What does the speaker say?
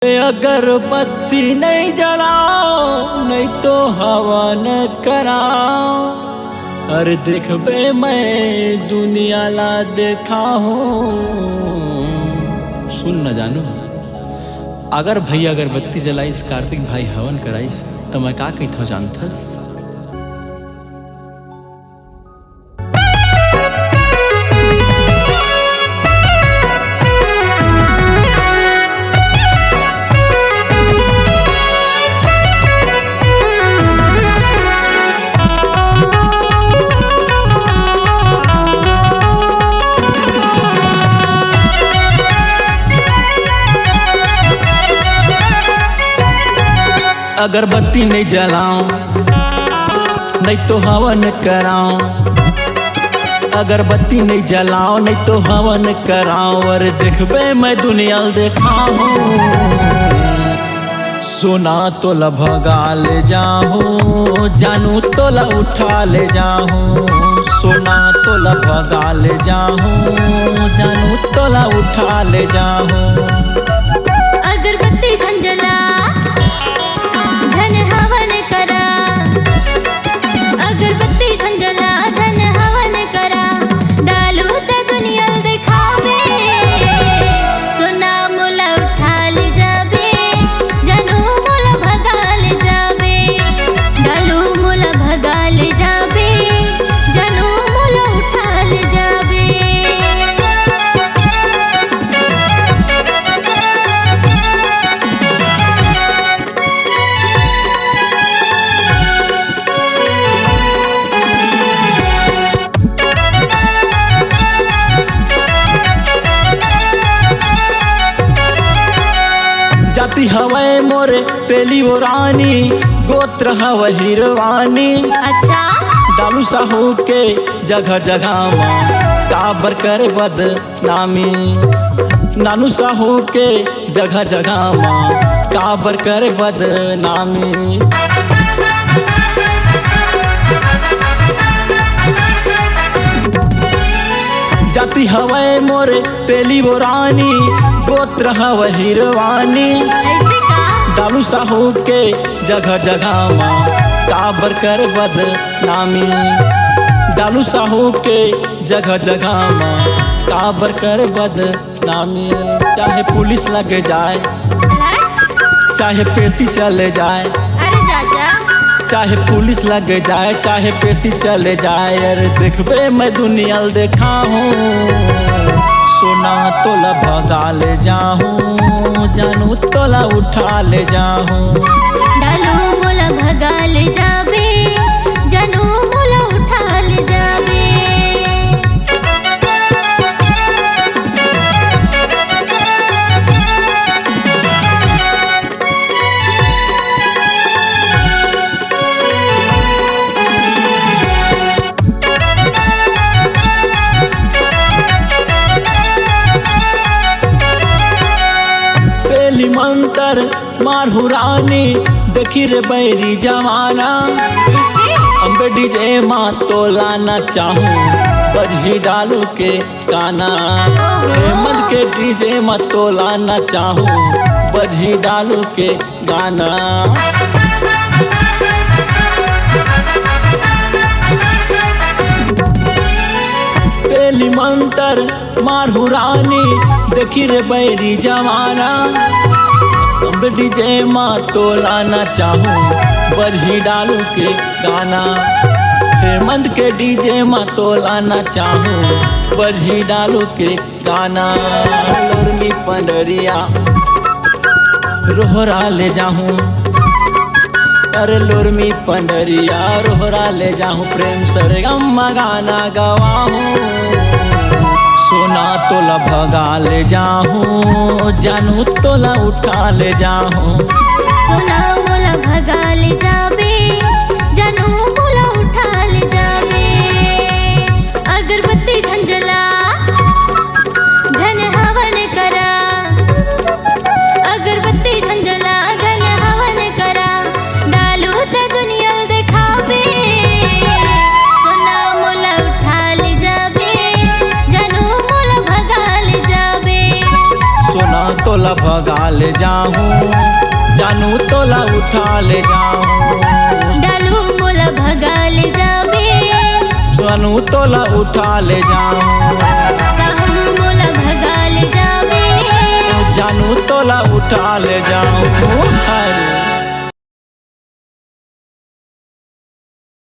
अगरबत्ती नहीं जलाओ नहीं तो हवन कराओ। अरे देखबे मैं दुनिया ला देखा हूँ। सुन न जानू, अगर भैया अगरबत्ती जलाइस, कार्तिक भाई हवन कराइस तो मैं का कहता जानथस। अगरबत्ती नहीं जलाऊं नहीं तो हवन कराऊं। अगरबत्ती नहीं जलाऊं नहीं तो हवन कराऊं। अरे देखबे मैं दुनिया देखा हूँ। सोना तोला भगा ले जाऊं, जानू तोला उठा ले जाऊं। सोना तोला भगा ले जाऊं, जानू तोला उठा ले जाऊं। अगरबत्ती झंझला धन हवन करा। अगरबत्ती झंझला धन हवन करा। डालू त दुनिया दिखावे, सोना मोला उठा ले जाबे, जानू मोला भगा ले जाबे। डालू मोला भगा ले जाबे, जानू मोला उठा ले जाबे। जाति हवै मोरे पेली वो रानी, गोत्र हवै हिरवानी। अच्छा डालू साहू के जगह जगह माँ काबर कर बदनामी। नानू साहू के जगह जगह माँ काबर कर बदनामी। जाति हवै मोरे पेली वो रानी, गोत्र हवै हिरवानी। ऐसे का डालू साहू के जगह जगह माँ काबर कर बदनामी। डालू साहू के जगह जगह माँ काबर कर बदनामी। चाहे पुलिस लग जाए, चाहे पेशी चले जाए। अरे चाचा चाहे पुलिस लग जाए, चाहे पेशी चले जाए। अरे देखबे मैं दुनिया देखा हूँ। सोना तोला भगा ले जाऊं, जानू तोला उठा ले जाऊं। डालू मोला भगा ले जाबे, जानू मोला उठा ले जाबे। पेली मंतर मारहू रानी, देखी रे बैरी जमाना। इसे अम्बे डीजे माँ तोला न चाहूँ, बजही डालू के गाना। हेमंत के डीजे माँ तोला न चाहूँ, बजही डालू के गाना। पेली मंतर मारहू रानी, देखी रे बैरी जमाना। अम्बे डीजे माँ तोला न चाहूँ, बजही डालू के गाना। हेमंत के डीजे माँ तोला न चाहूँ, बजही डालू के गाना। लोरमी पंडरिया रोहरा ले जाऊँ। अरे लोरमी पंडरिया रोहरा ले जाऊँ। प्रेम सरगम गाना गवाऊँ। सोना तोला भगा ले जाऊं, जानू तोला उठा ले जाऊं। सोना मोला भगा ले जाबे, जानू मोला उठा ले जाबे। अगरबत्ती झंझला धन हवन करा। अगरबत्ती झंझला धन हवन करा। डालू त दुनिया दिखाबे, सोना मोला उठा ले जाबे, जानू मोला भगा ले जाबे। सोना तोला भगा ले जाऊं, जानू तोला उठा ले जाऊं, डालू मोला भगा ले जाबे, जानू तोला उठा ले जाऊं, साहू मोला भगा ले जाबे, जानू तोला उठा ले जाऊं। हरे